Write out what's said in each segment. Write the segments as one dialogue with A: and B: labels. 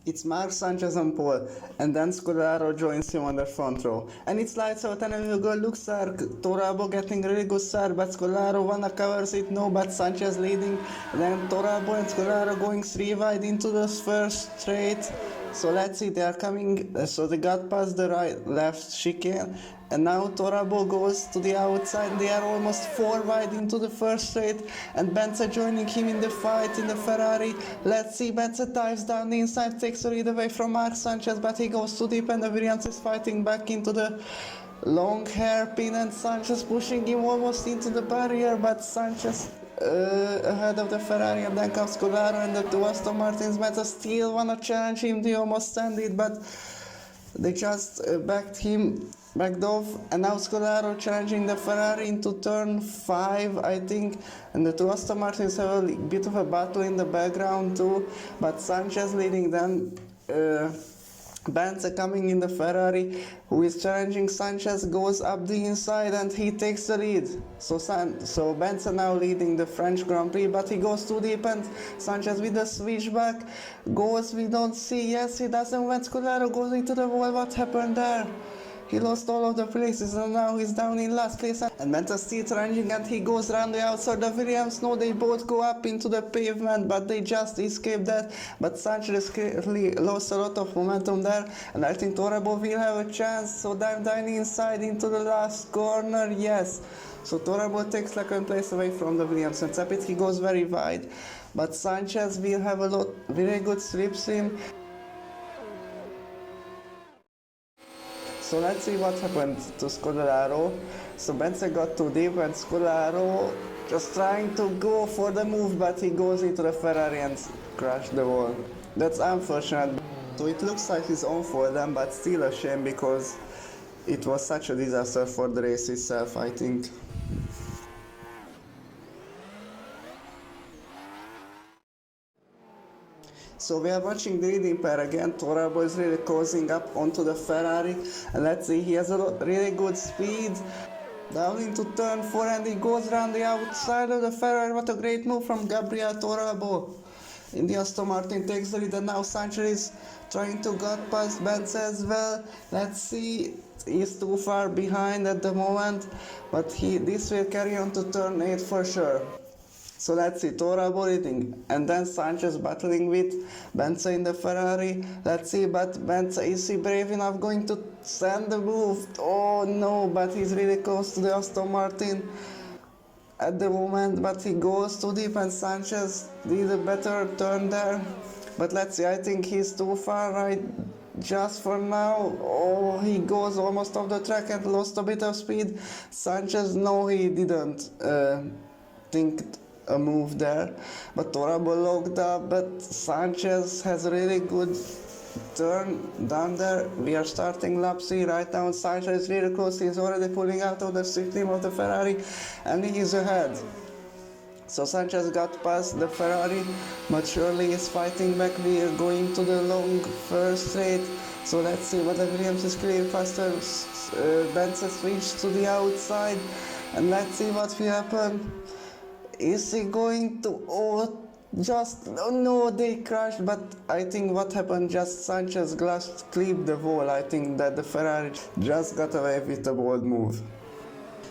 A: It's Mark Sanchez on pole, and then Scolaro joins him on the front row. And it's lights out, and then you go, look, sir, Torabo getting really good start, but Scolaro wanna covers it, no, but Sanchez leading. Then Torabo and Scolaro going 3 wide into the first straight. So let's see, they are coming, so they got past the left chicane, and now Torabo goes to the outside. They are almost 4 wide into the first straight, and Benza joining him in the fight in the Ferrari. Let's see, Benza dives down the inside, takes the lead away from Mark Sanchez, but he goes too deep, and the Williams is fighting back into the long hairpin, and Sanchez pushing him almost into the barrier, but Sanchez ahead of the Ferrari, and then comes Scolaro and the two Aston Martins. Benza still wanna challenge him, they almost stand it, but they just backed off, and now Scolaro challenging the Ferrari into turn 5, I think, and the two Aston Martins have a bit of a battle in the background too, but Sanchez leading them. Benza coming in the Ferrari, who is challenging Sanchez, goes up the inside and he takes the lead. So Benza now leading the French Grand Prix, but he goes too deep, and Sanchez with the switchback goes, we don't see, yes he doesn't, when Scolaro goes into the wall. What happened there? He lost all of the places, and now he's down in last place. And Benza still challenging, and he goes around the outside. The Williams, no, they both go up into the pavement, but they just escaped that. But Sanchez clearly lost a lot of momentum there, and I think Torabo will have a chance. So dive down inside into the last corner, yes. So Torabo takes second place away from the Williams, and Sapitsky goes very wide. But Sanchez will have a very good slipstream. So let's see what happened to Scolaro. So Benza got too deep, and Scolaro just trying to go for the move, but he goes into the Ferrari and crashed the wall. That's unfortunate. So it looks like it's on for them, but still a shame because it was such a disaster for the race itself, I think. So we are watching the leading pair again. Torabo is really closing up onto the Ferrari, and let's see, he has a really good speed down into turn 4, and he goes around the outside of the Ferrari. What a great move from Gabriel Torabo. In the Aston Martin takes the lead, and now Sanchez is trying to get past Benza as well. Let's see, he's too far behind at the moment, but this will carry on to turn 8 for sure. So let's see, Torabo leading, and then Sanchez battling with Benza in the Ferrari. Let's see, but Benza, is he brave enough going to send the move? Oh no, but he's really close to the Aston Martin at the moment, but he goes too deep, and Sanchez did a better turn there. But let's see, I think he's too far right just for now. Oh, he goes almost off the track and lost a bit of speed. Sanchez, no, he didn't think a move there, but Torabo locked up, but Sanchez has a really good turn down there. We are starting lap 3 right now, and Sanchez is really close. He's already pulling out of the stream of the Ferrari, and he is ahead. So Sanchez got past the Ferrari, but surely is fighting back. We are going to the long first straight. So let's see what the Williams is clear faster. Benza switched to the outside, and let's see what will happen. Is he going to, no, they crashed, but I think what happened, just Sanchez glass clipped the wall. I think that the Ferrari just got away with a bold move.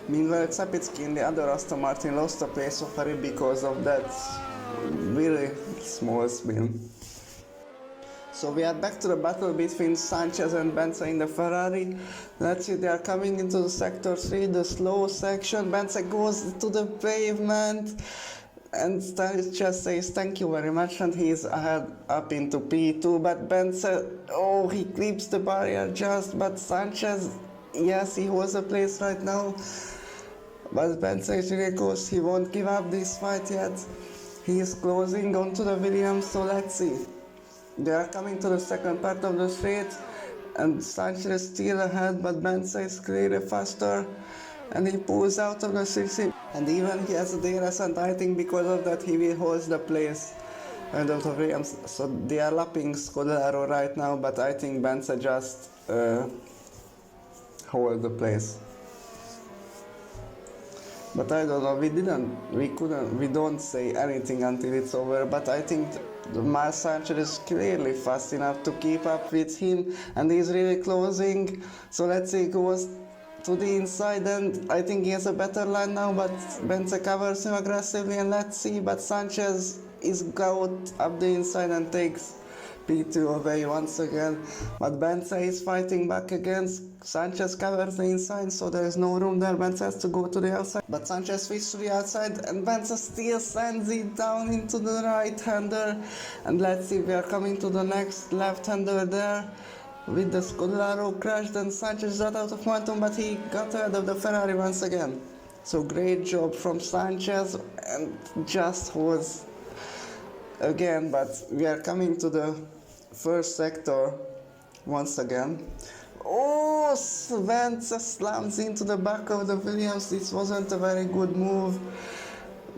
A: Meanwhile, Sapitsky in the other Aston Martin lost a place of Ferrari because of that really small spin. So we are back to the battle between Sanchez and Benza in the Ferrari. Let's see, they are coming into the sector 3, the slow section. Benza goes to the pavement, and Sanchez says thank you very much, and he's ahead up into P2. But Benza, he clips the barrier just, but Sanchez, yes, he holds a place right now. But Benza is really close, he won't give up this fight yet. He is closing onto the Williams, so let's see. They are coming to the second part of the straight, and Sanchez is still ahead, but Benza is clearly faster, and he pulls out of the 60, and even he has a DRS, and I think because of that he will hold the place and out of Williams. So they are lapping Scolaro right now, but I think Benza just hold the place. But I don't know, we don't say anything until it's over, but I think Miles Sanchez is clearly fast enough to keep up with him, and he's really closing. So let's see, he goes to the inside, and I think he has a better line now, but Bence covers him aggressively, and let's see, but Sanchez is out up the inside and takes P2 away once again, but Bence is fighting back against Sanchez, covers the inside, so there is no room there. Bence has to go to the outside, but Sanchez switches to the outside, and Bence still sends it down into the right-hander. And let's see, we are coming to the next left-hander there with the Scudero crashed, and Sanchez got out of momentum, but he got ahead of the Ferrari once again. So great job from Sanchez, and just was again, but we are coming to the first sector once again. Oh, Bence slams into the back of the Williams. This wasn't a very good move,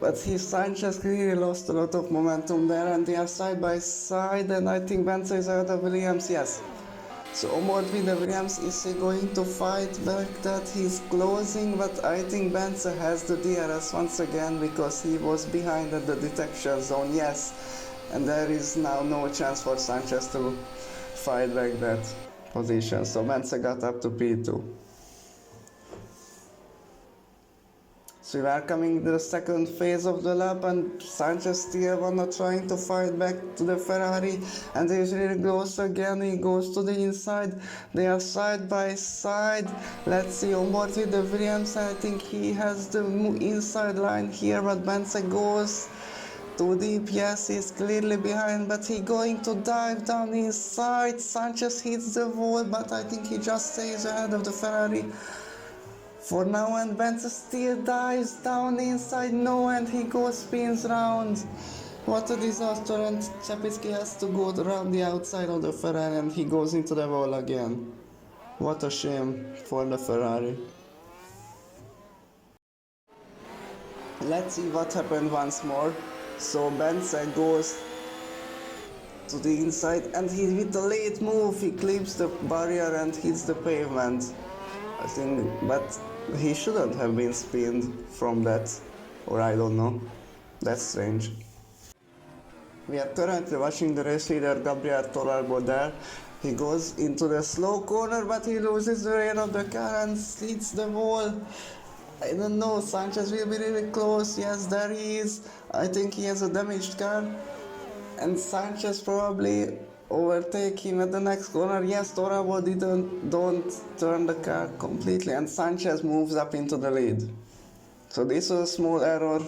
A: but Sanchez clearly lost a lot of momentum there, and they are side by side, and I think Bence is out of Williams, yes. So Omot with the Williams, is he going to fight back that he's closing? But I think Bence has the DRS once again, because he was behind at the detection zone, yes. And there is now no chance for Sanchez to fight back that position. So Bence got up to P2. So we are coming to the second phase of the lap, and Sanchez still not trying to fight back to the Ferrari, and he's really close again. He goes to the inside, they are side by side. Let's see, Omot with the Williams. I think he has the inside line here, but Bence goes too deep. Yes, he's clearly behind, but he's going to dive down inside. Sanchez hits the wall, but I think he just stays ahead of the Ferrari for now, and Bence still dives down inside, no, and he spins round. What a disaster, and Chapitsky has to go around the outside of the Ferrari, and he goes into the wall again. What a shame for the Ferrari. Let's see what happened once more. So Bence goes to the inside, and he, with a late move, he clips the barrier and hits the pavement. I think, but he shouldn't have been spinned from that, or I don't know. That's strange. We are currently watching the race leader Gabriel Toralbo there. He goes into the slow corner, but he loses the rear of the car and hits the wall. I don't know, Sanchez will be really close. Yes, there he is. I think he has a damaged car, and Sanchez probably overtake him at the next corner. Yes, Toralbo don't turn the car completely, and Sanchez moves up into the lead. So this was a small error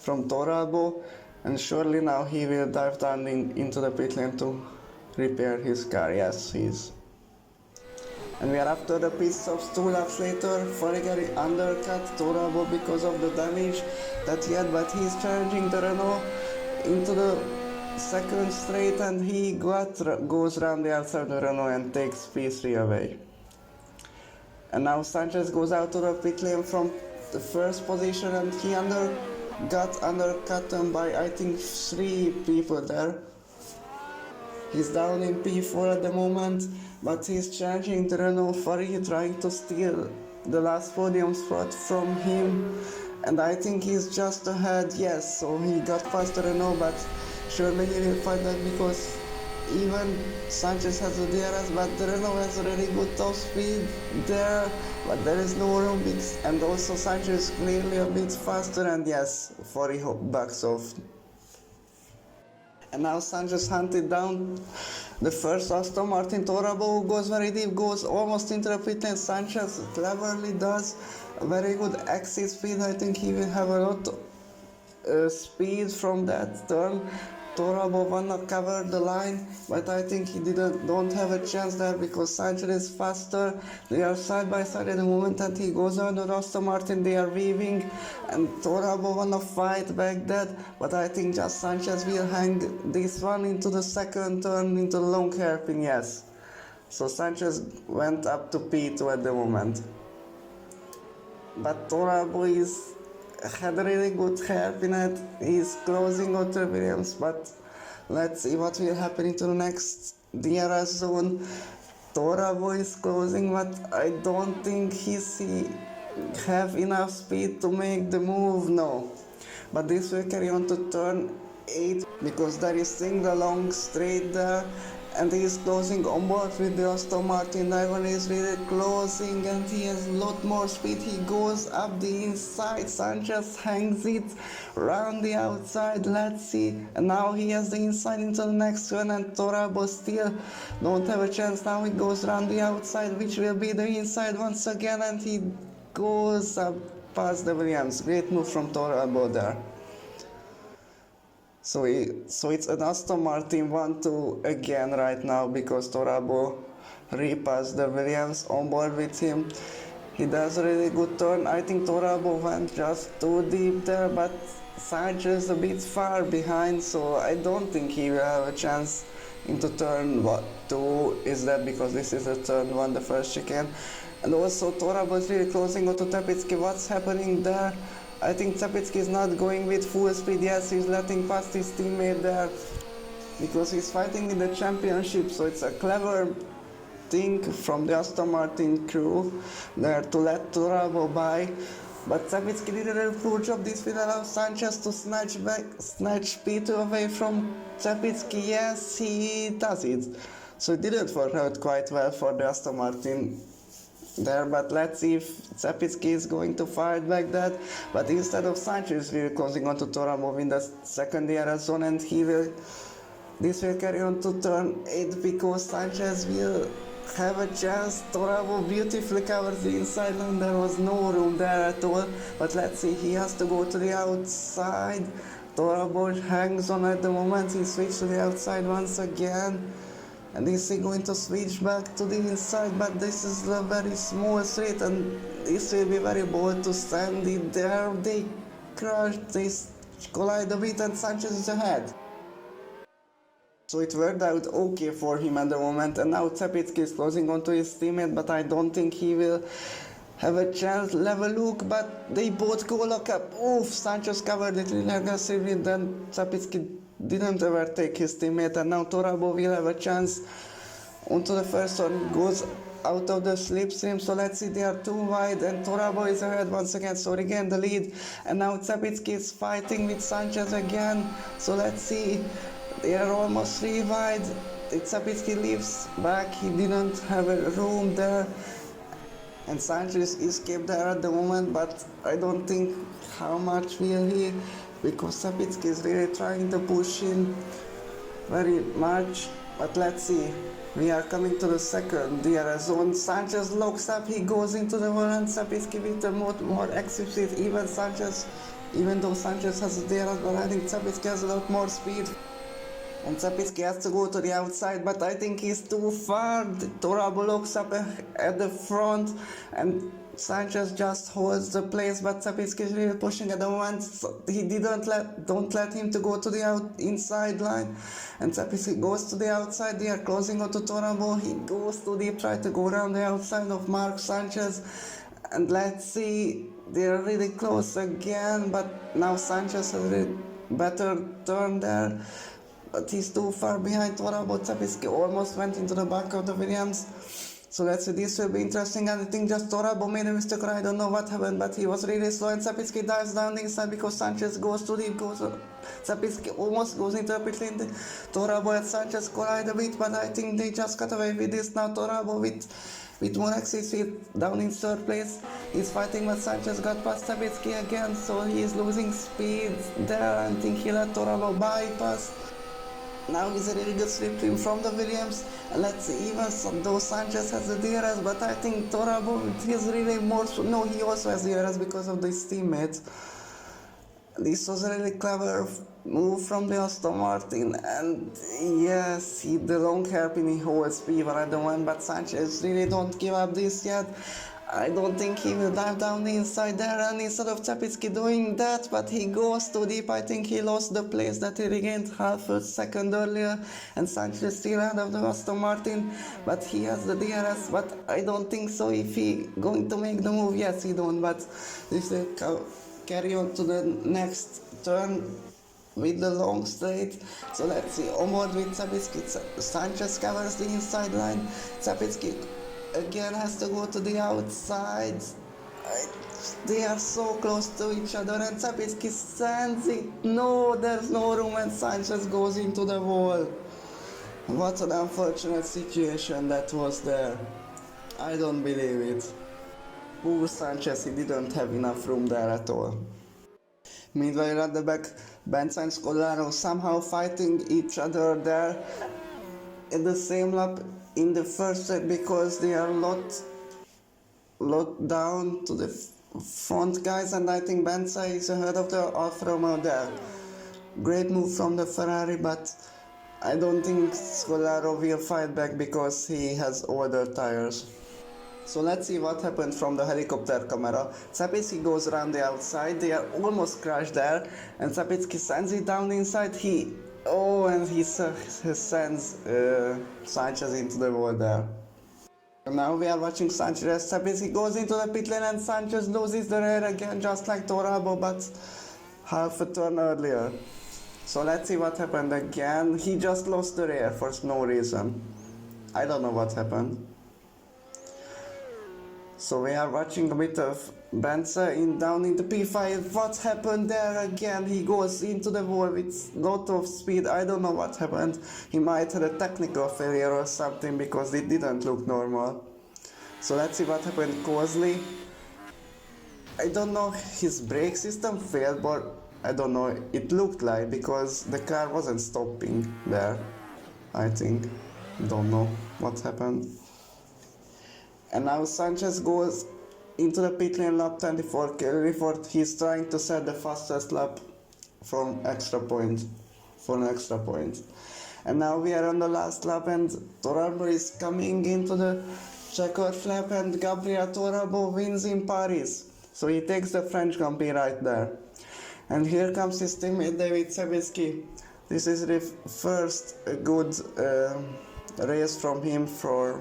A: from Toralbo, and surely now he will dive down into the pit lane to repair his car. Yes, he is. And we are after the pit stops 2 laps later. Farigari undercut Toralbo because of the damage that he had, but he's challenging the Renault into the second straight, and he goes around the outside of the Renault and takes P3 away. And now Sanchez goes out to the pit lane from the first position, and he got undercut by I think 3 people there. He's down in P4 at the moment, but he's challenging the Renault Ferrari, trying to steal the last podium spot from him, and I think he's just ahead. Yes, so he got past the Renault, but surely he will fight that, because even Sanchez has a DRS, but the Renault has a really good top speed there, but there is no room, and also Sanchez is clearly a bit faster, and yes, Ferrari backs off. And now Sanchez hunted down the first Aston Martin. Toralbo, who goes very deep, goes almost into the pit lane. Sanchez cleverly does a very good exit speed. I think he will have a lot of speed from that turn. Toralbo wanna cover the line, but I think he don't have a chance there, because Sanchez is faster. They are side by side at the moment, and he goes on to Aston Martin. They are weaving, and Toralbo wanna fight back that, but I think just Sanchez will hang this one into the second turn into the long hairpin. Yes, so Sanchez went up to P2 at the moment, but Toralbo had a really good hairpin at his closing out the Williams, but let's see what will happen into the next DRS zone. Toralbo is closing, but I don't think he see have enough speed to make the move? No. But this will carry on to turn 8 because there is single long straight there, and he is closing on board with the Aston Martin. Ivan is really closing and he has a lot more speed. He goes up the inside. Sanchez hangs it round the outside. Let's see. And now he has the inside into the next one, and Torabo still don't have a chance. Now he goes round the outside, which will be the inside once again, and he goes up past the Williams. Great move from Torabo there. So it's an Aston Martin 1-2 again right now because Torabo repassed the Williams on board with him. He does a really good turn. I think Torabo went just too deep there, but Sanchez a bit far behind, so I don't think he will have a chance into turn 2. Is that because this is a turn 1, the first chicane? And also Torabo is really closing onto Tepitsky. What's happening there? I think Tepitsky is not going with full speed. Yes, he's letting past his teammate there because he's fighting in the championship, so it's a clever thing from the Aston Martin crew there to let Torabo by. But Tepitsky did a really poor job. This will allow Sanchez to snatch P2 away from Tepitsky. Yes, he does it. So it didn't work out quite well for the Aston Martin there, but let's see if Tepitsky is going to fight back that. But instead of Sanchez, we're closing on to Torabo in the second DRS zone, and this will carry on to turn 8 because Sanchez will have a chance. Torabo beautifully covers the inside line. There was no room there at all, but let's see, he has to go to the outside. Torabo hangs on at the moment. He switched to the outside once again. And is he going to switch back to the inside? But this is a very small straight, and this will be very bold to stand it there. They crash, they collide a bit, and Sanchez is ahead. So it worked out okay for him at the moment, and now Tepitsky is closing onto his teammate, but I don't think he will have a chance. Level look, but they both go lock up. Oof, Sanchez covered it really aggressively, then Tepitsky didn't ever take his teammate, and now Torabo will have a chance onto the first one. Goes out of the slipstream, so let's see, they are too wide, and Torabo is ahead once again, so regain the lead. And now Tepitsky is fighting with Sanchez again, so let's see, they are almost 3 wide. Tepitsky leaves back, he didn't have a room there, and Sanchez escaped there at the moment, but I don't think how much will he, because Tepitsky is really trying to push in very much. But let's see, we are coming to the second DRS zone. Sanchez locks up, he goes into the wall, and Tepitsky with a more active speed. Even though Sanchez has a DRS, but I think Tepitsky has a lot more speed. And Tepitsky has to go to the outside, but I think he's too far. Torabo locks up at the front, and Sanchez just holds the place, but Tepitsky is really pushing at the moment. So he don't let him to go to the inside line, and Tepitsky goes to the outside. They are closing onto Torabo. He goes too deep, try to go around the outside of Mark Sanchez, and let's see, they are really close again. But now Sanchez has a better turn there, but he's too far behind Torabo. Tepitsky almost went into the back of the Williams. So let's see, this will be interesting, and I think just Torabo made a mistake, or I don't know what happened, but he was really slow, and Tepitsky dives down the inside because Sanchez goes too deep. Tepitsky almost goes into a pit lane. Torabo and Sanchez collide a bit, but I think they just got away with this. Now Torabo with more exit speed down in third place. He's fighting, but Sanchez got past Tepitsky again, so he is losing speed there. I think he let Torabo bypass. Now he's a really good slipstream from the Williams, and let's see, even though Sanchez has the DRS, but I think Torabo is really more, no, he also has DRS because of his teammates. This was a really clever move from the Aston Martin, and yes, the long hairpin he holds P1 at the one, but Sanchez really don't give up this yet. I don't think he will dive down the inside there, and instead of Tepitsky doing that, but he goes too deep. I think he lost the place that he regained half a second earlier, and Sanchez still ahead of the Aston Martin, but he has the DRS, but I don't think so if he going to make the move. Yes, he don't, but this will carry on to the next turn with the long straight. So let's see, onward with Tepitsky. Sanchez covers the inside line. Tepitsky again has to go to the outside. They are so close to each other, and Sapitsky sends it. No, there's no room, and Sanchez goes into the wall. What an unfortunate situation that was there. I don't believe it. Poor Sanchez, he didn't have enough room there at all. Meanwhile, at the back, Benza and Scolaro somehow fighting each other there in the same lap in the first set because they are locked down to the front guys, and I think Benza is ahead of the Alfa Romeo there. Great move from the Ferrari, but I don't think Scolaro will fight back because he has older tires. So let's see what happened from the helicopter camera. Sapitsky goes around the outside, they are almost crashed there, and Sapitsky sends it down inside. He sends Sanchez into the wall there. And now we are watching Sanchez. Sapitsky goes into the pit lane and Sanchez loses the rear again, just like Torabo, but half a turn earlier. So let's see what happened again. He just lost the rear for no reason. I don't know what happened. So we are watching a bit of Benza down in the P5. What happened there again? He goes into the wall with lot of speed. I don't know what happened. He might have a technical failure or something because it didn't look normal. So let's see what happened. Cosley. I don't know, his brake system failed, but I don't know. It looked like because the car wasn't stopping there. I think. Don't know what happened. And now Sanchez goes into the pit lane lap 24 Kellyford. He's trying to set the fastest lap for an extra point. And now we are on the last lap and Torabo is coming into the checker flap and Gabriel Torabo wins in Paris. So he takes the French Grand Prix right there. And here comes his teammate David Sapitsky. This is the first good race from him for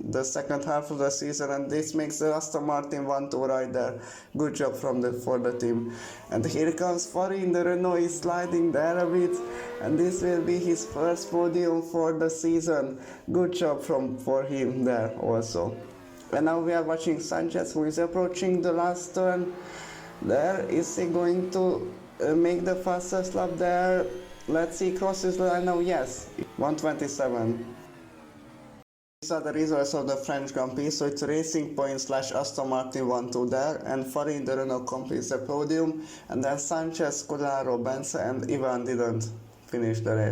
A: the second half of the season, and this makes the Aston Martin 1-2 right there. Good job for the team. And here comes Fari in the Renault, is sliding there a bit, and this will be his first podium for the season. Good job for him there also. And now we are watching Sanchez, who is approaching the last turn. There, is he going to make the fastest lap there? Let's see, crosses the line now. Yes, 1:27. These are the results of the French Grand Prix, so it's Racing Point / Aston Martin 1-2 there, and Fari in the Renault completes the podium, and then Sanchez, Scolaro, Benza and Ivan didn't finish the race.